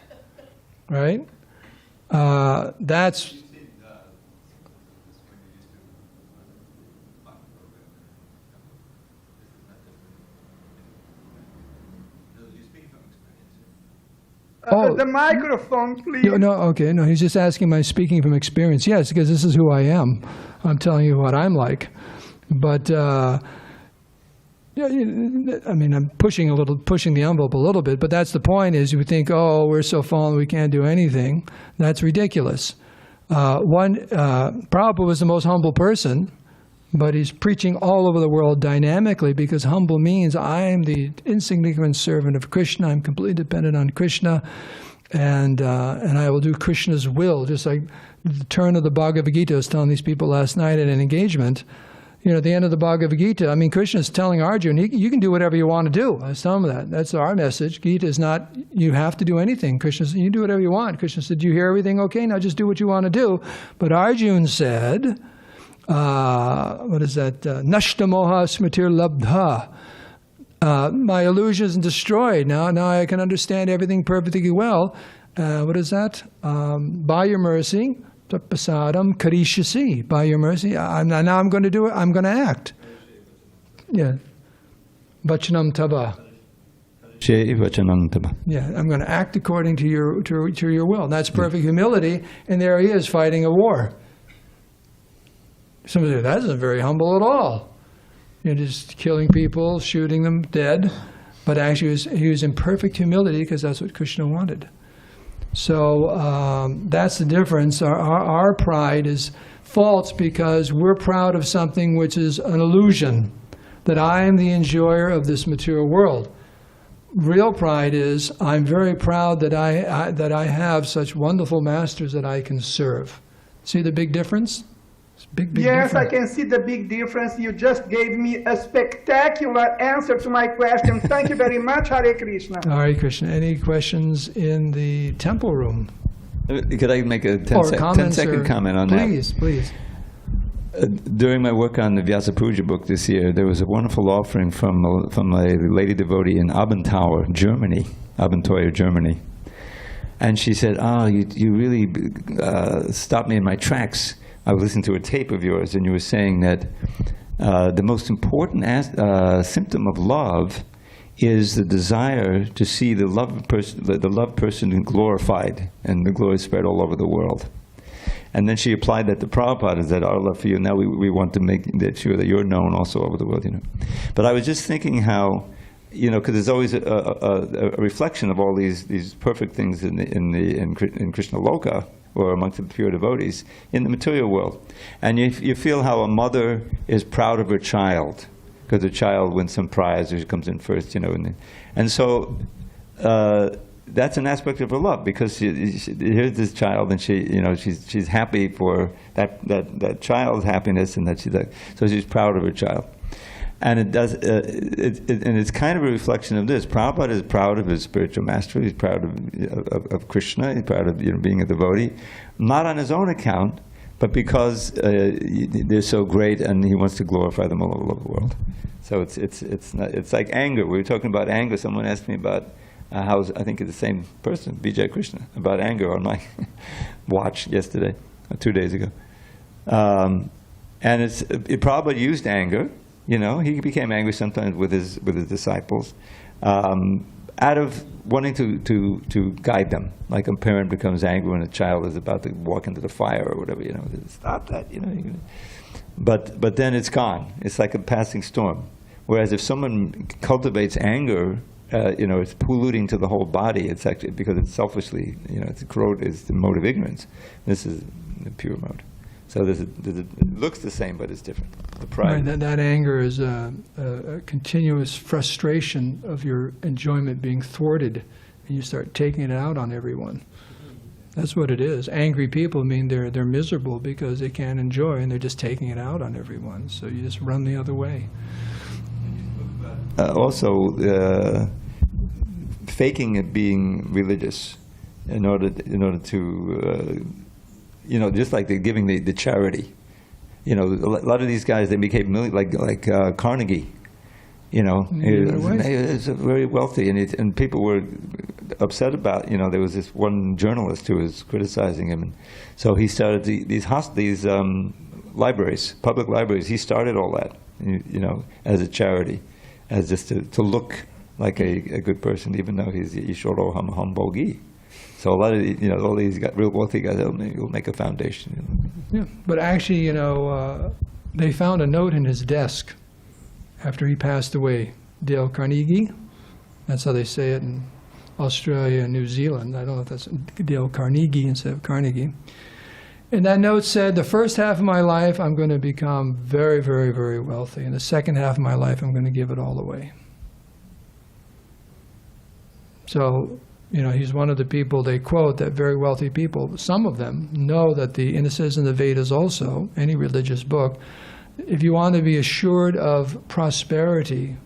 [SPEAKER 2] right? That's
[SPEAKER 5] the microphone, please.
[SPEAKER 2] No, he's just asking my speaking from experience. Yes, because this is who I am. I'm telling you what I'm like. But I'm pushing the envelope a little bit, but that's the point, is you think, oh, we're so fallen, we can't do anything. That's ridiculous. Prabhupada was the most humble person, but he's preaching all over the world dynamically, because humble means I am the insignificant servant of Krishna, I'm completely dependent on Krishna. and I will do Krishna's will, just like the turn of the Bhagavad Gita. I was telling these people last night at an engagement. At the end of the Bhagavad Gita, I mean, Krishna is telling Arjuna, you can do whatever you want to do. I was telling him that. That's our message. Gita is not, you have to do anything. Krishna said, you do whatever you want. Krishna said, do you hear everything? Okay, now just do what you want to do. But Arjuna said, what is that? Nashta moha smritir labdha. My illusion is destroyed. Now I can understand everything perfectly well. What is that? By your mercy, prasadam karishasi. By your mercy, now I'm going to do it. I'm going to act. Yeah. Vachanam tava. Yeah, I'm going to act according to your will. And that's perfect humility. And there he is fighting a war. Somebody said, that isn't very humble at all. Just killing people, shooting them dead. But actually he was in perfect humility because that's what Krishna wanted. So that's the difference. Our pride is false because we're proud of something which is an illusion, that I am the enjoyer of this material world. Real pride is, I'm very proud that I have such wonderful masters that I can serve. See the big difference? Big
[SPEAKER 5] yes,
[SPEAKER 2] difference.
[SPEAKER 5] I can see the big difference. You just gave me a spectacular answer to my question. Thank you very much, Hare Krishna.
[SPEAKER 2] Hare Krishna. Any questions in the temple room?
[SPEAKER 3] Could I make a 10-second comment on that?
[SPEAKER 2] Please.
[SPEAKER 3] During my work on the Vyasa Puja book this year, there was a wonderful offering from a lady devotee in Abenteuer, Germany, and she said, you really stopped me in my tracks. I listened to a tape of yours, and you were saying that the most important symptom of love is the desire to see the loved person glorified and the glory spread all over the world. And then she applied that to Prabhupada, is that our love for you, now we want to make sure that you're known also over the world, But I was just thinking how, because there's always a reflection of all these perfect things in Krishna Loka, or amongst the pure devotees, in the material world. And you feel how a mother is proud of her child, because her child wins some prize, or she comes in first, And so that's an aspect of her love, because here's this child, and she's happy for that child's happiness, and so she's proud of her child. And and it's kind of a reflection of this. Prabhupada is proud of his spiritual master. He's proud of Krishna. He's proud of being a devotee, not on his own account, but because they're so great, and he wants to glorify them all over the world. So it's like anger. We were talking about anger. Someone asked me about I think it's the same person, Vijay Krishna, about anger on my watch yesterday, 2 days ago, and Prabhupada used anger. He became angry sometimes with his disciples, out of wanting to guide them, like a parent becomes angry when a child is about to walk into the fire or whatever. Stop that. But then it's gone. It's like a passing storm. Whereas if someone cultivates anger, it's polluting to the whole body. It's actually because it's selfishly, it's the mode of ignorance. This is the pure mode. So it looks the same, but it's different. The pride.
[SPEAKER 2] Right, that anger is a continuous frustration of your enjoyment being thwarted, and you start taking it out on everyone. That's what it is. Angry people mean they're miserable because they can't enjoy, and they're just taking it out on everyone. So you just run the other way.
[SPEAKER 3] Also, faking it being religious in order to. Just like they're giving the charity. A lot of these guys, they became like Carnegie. He was very wealthy, and people were upset about. There was this one journalist who was criticizing him, and so he started these libraries, public libraries. He started all that, as a charity, as just to look like a good person, even though he's Ishoro Hambogi. So a lot of all these real wealthy guys will make a foundation.
[SPEAKER 2] Yeah, but actually, they found a note in his desk after he passed away. Dale Carnegie, that's how they say it in Australia and New Zealand. I don't know if that's Dale Carnegie instead of Carnegie. And that note said, the first half of my life, I'm going to become very, very, very wealthy. And the second half of my life, I'm going to give it all away. So You know, he's one of the people they quote, that very wealthy people. Some of them know that and it says in the Vedas also, any religious book, if you want to be assured of prosperity,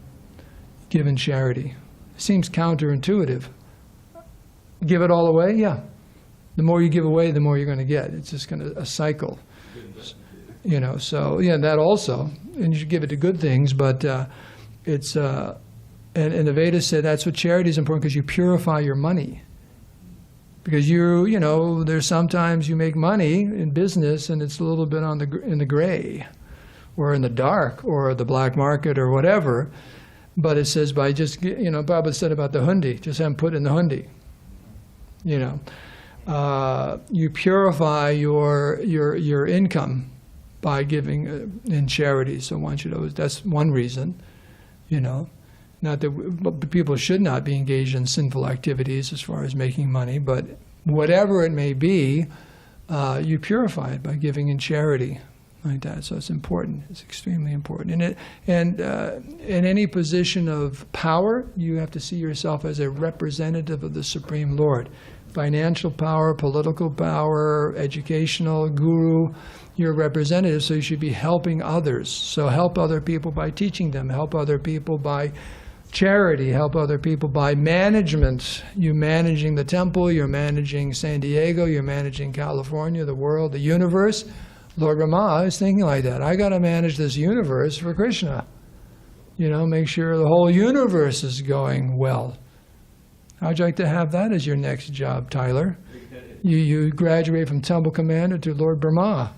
[SPEAKER 2] give in charity. It seems counterintuitive. Give it all away? Yeah. The more you give away, the more you're going to get. It's just going to a cycle. You know, so yeah, that also. And you should give it to good things, but it's... And the Vedas say that's what charity is important, because you purify your money. Because you know, there's sometimes you make money in business and it's a little bit in the gray, or in the dark, or the black market, or whatever. But it says by just, you know, Baba said about the hundi, just have them put in the hundi. You know, you purify your income by giving in charity. So one should always, that's one reason, you know. Not that people should not be engaged in sinful activities as far as making money, but whatever it may be, you purify it by giving in charity like that. So it's important. It's extremely important. And in any position of power, you have to see yourself as a representative of the Supreme Lord. Financial power, political power, educational, guru, you're a representative, so you should be helping others. So help other people by teaching them, help other people by charity, help other people by management. You're managing the temple, you're managing San Diego, you're managing California, the world, the universe. Lord Rama is thinking like that. I got to manage this universe for Krishna. You know, make sure the whole universe is going well. How'd you like to have that as your next job, Tyler? You graduate from Temple Commander to Lord Brahma.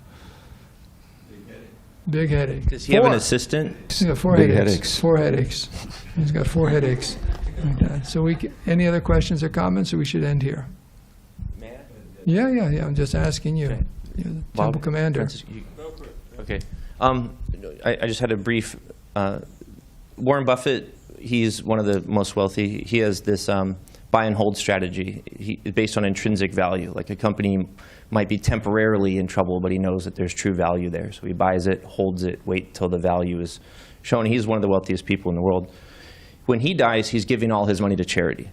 [SPEAKER 2] Big headache.
[SPEAKER 4] Does he have an assistant?
[SPEAKER 2] He's got four
[SPEAKER 3] Big
[SPEAKER 2] headaches.
[SPEAKER 3] headaches.
[SPEAKER 2] 4 headaches. He's got 4 headaches. Like that. So any other questions or comments, or we should end here? Yeah. I'm just asking you.
[SPEAKER 4] Okay.
[SPEAKER 2] You're the
[SPEAKER 4] Bob,
[SPEAKER 2] Temple Commander.
[SPEAKER 4] Francis, okay. I just had a brief. Warren Buffett, he's one of the most wealthy. He has this buy and hold strategy based on intrinsic value. Like a company might be temporarily in trouble, but he knows that there's true value there. So he buys it, holds it, wait till the value is shown. He's one of the wealthiest people in the world. When he dies, he's giving all his money to charity.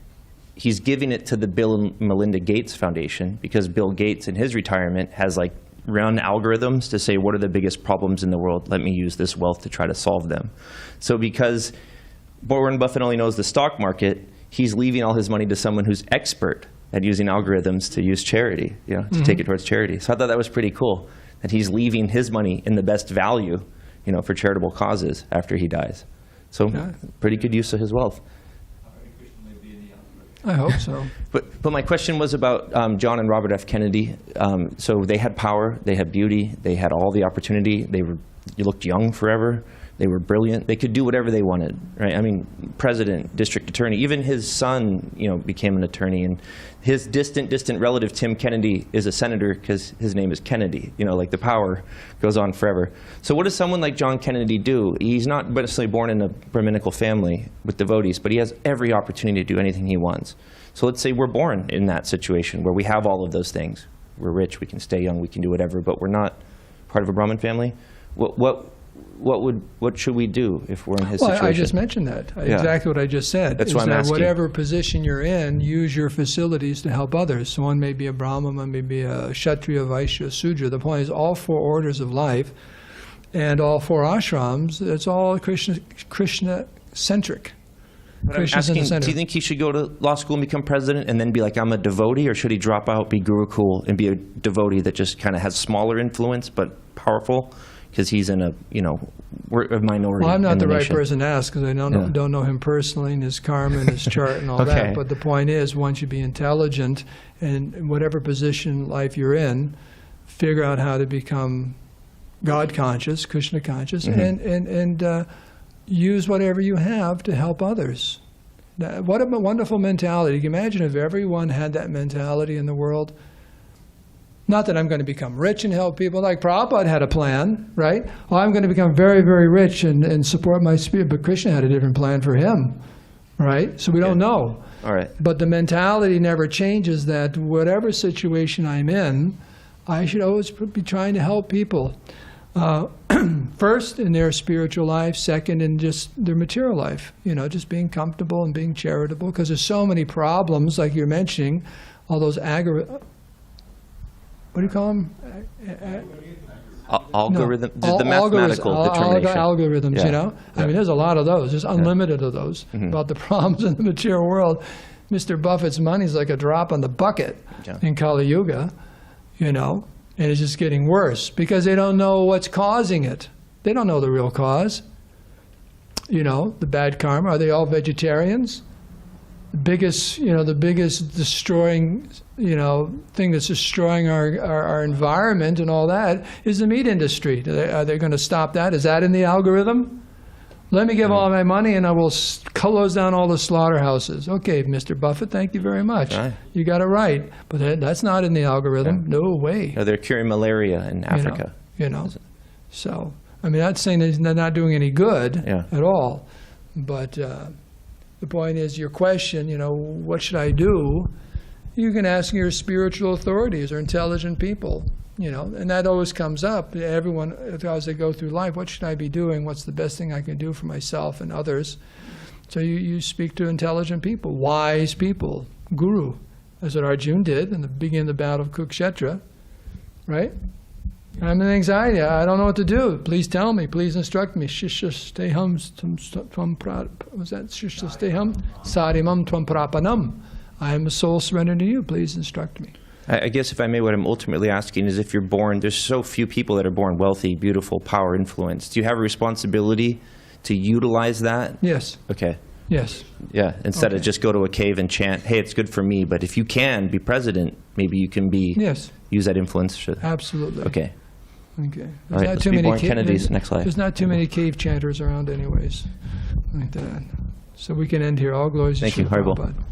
[SPEAKER 4] He's giving it to the Bill and Melinda Gates Foundation, because Bill Gates in his retirement has like run algorithms to say, what are the biggest problems in the world? Let me use this wealth to try to solve them. So because Warren Buffett only knows the stock market, he's leaving all his money to someone who's expert at using algorithms to use charity, you know, to take it towards charity. So I thought that was pretty cool, that he's leaving his money in the best value, you know, for charitable causes after he dies. So pretty good use of his wealth.
[SPEAKER 2] I hope so.
[SPEAKER 4] But my question was about John and Robert F. Kennedy. So they had power, they had beauty, they had all the opportunity. You looked young forever. They were brilliant. They could do whatever they wanted, right? I mean, president, district attorney. Even his son, you know, became an attorney. And his distant relative, Tim Kennedy, is a senator because his name is Kennedy. You know, like the power goes on forever. So what does someone like John Kennedy do? He's not necessarily born in a Brahminical family with devotees, but he has every opportunity to do anything he wants. So let's say we're born in that situation where we have all of those things. We're rich, we can stay young, we can do whatever, but we're not part of a Brahmin family. What should we do if we're in his situation?
[SPEAKER 2] I just mentioned that.
[SPEAKER 4] Yeah.
[SPEAKER 2] Exactly what I just said.
[SPEAKER 4] That's why I'm asking.
[SPEAKER 2] Whatever position you're in, use your facilities to help others. So one may be a Brahmin, one may be a Kshatriya, Vaishya, Sudra. The point is all 4 orders of life and all 4 ashrams, it's all Krishna-centric.
[SPEAKER 4] But I'm asking, do you think he should go to law school and become president and then be like, I'm a devotee, or should he drop out, be gurukul, and be a devotee that just kind of has smaller influence but powerful? Because he's in a minority.
[SPEAKER 2] Well, I'm not the right
[SPEAKER 4] nation.
[SPEAKER 2] person to ask, because I don't know him personally and his karma and his chart and all
[SPEAKER 4] Okay.
[SPEAKER 2] that. But the point is, one should be intelligent, and in whatever position in life you're in, figure out how to become God conscious, Krishna conscious, and use whatever you have to help others. Now, what a wonderful mentality. Can you imagine if everyone had that mentality in the world? Not that I'm going to become rich and help people. Like Prabhupada had a plan, right? Oh, I'm going to become very, very rich and support my spirit. But Krishna had a different plan for him, right? So we don't know.
[SPEAKER 4] All right.
[SPEAKER 2] But the mentality never changes, that whatever situation I'm in, I should always be trying to help people. First, in their spiritual life. Second, in just their material life. Just being comfortable and being charitable. Because there's so many problems, like you're mentioning, all those what do you call them?
[SPEAKER 4] Algorithm, the mathematical determination.
[SPEAKER 2] Algorithms,
[SPEAKER 4] Yeah.
[SPEAKER 2] I mean, there's a lot of those. There's unlimited of those about the problems in the material world. Mr. Buffett's money's like a drop on the bucket in Kali Yuga, and it's just getting worse because they don't know what's causing it. They don't know the real cause. The bad karma. Are they all vegetarians? The biggest destroying, thing that's destroying our environment and all that is the meat industry. Are they going to stop that? Is that in the algorithm? Let me give all my money and I will close down all the slaughterhouses. Okay, Mr. Buffett, thank you very much.
[SPEAKER 4] Right.
[SPEAKER 2] You got it right. But that's not in the algorithm. Yeah. No way.
[SPEAKER 4] No, they're curing malaria in Africa.
[SPEAKER 2] So, I mean, not saying they're not doing any good at all. But the point is, your question, what should I do? You can ask your spiritual authorities or intelligent people. And that always comes up. Everyone, as they go through life, what should I be doing? What's the best thing I can do for myself and others? So you speak to intelligent people, wise people, guru, as what Arjuna did in the beginning of the battle of Kurukshetra, right? I'm in anxiety. I don't know what to do. Please tell me. Please instruct me. Shishasteham tvam was that Shishasteham sarimam tvam prapanam. I am a soul surrendered to you. Please instruct me.
[SPEAKER 4] I guess if I may, what I'm ultimately asking is if you're born, there's so few people that are born wealthy, beautiful, power, influence. Do you have a responsibility to utilize that?
[SPEAKER 2] Yes.
[SPEAKER 4] Okay.
[SPEAKER 2] Yes.
[SPEAKER 4] Yeah, instead of just go to a cave and chant, hey, it's good for me, but if you can be president, maybe you can use that influence.
[SPEAKER 2] Absolutely.
[SPEAKER 4] Okay.
[SPEAKER 2] Okay.
[SPEAKER 4] All right, let's be born Kennedys next life.
[SPEAKER 2] There's not too many cave chanters around anyways. Like that. So we can end here. All glories to
[SPEAKER 4] Thank you.
[SPEAKER 2] Srila
[SPEAKER 4] Haribol.
[SPEAKER 2] Prabhupada.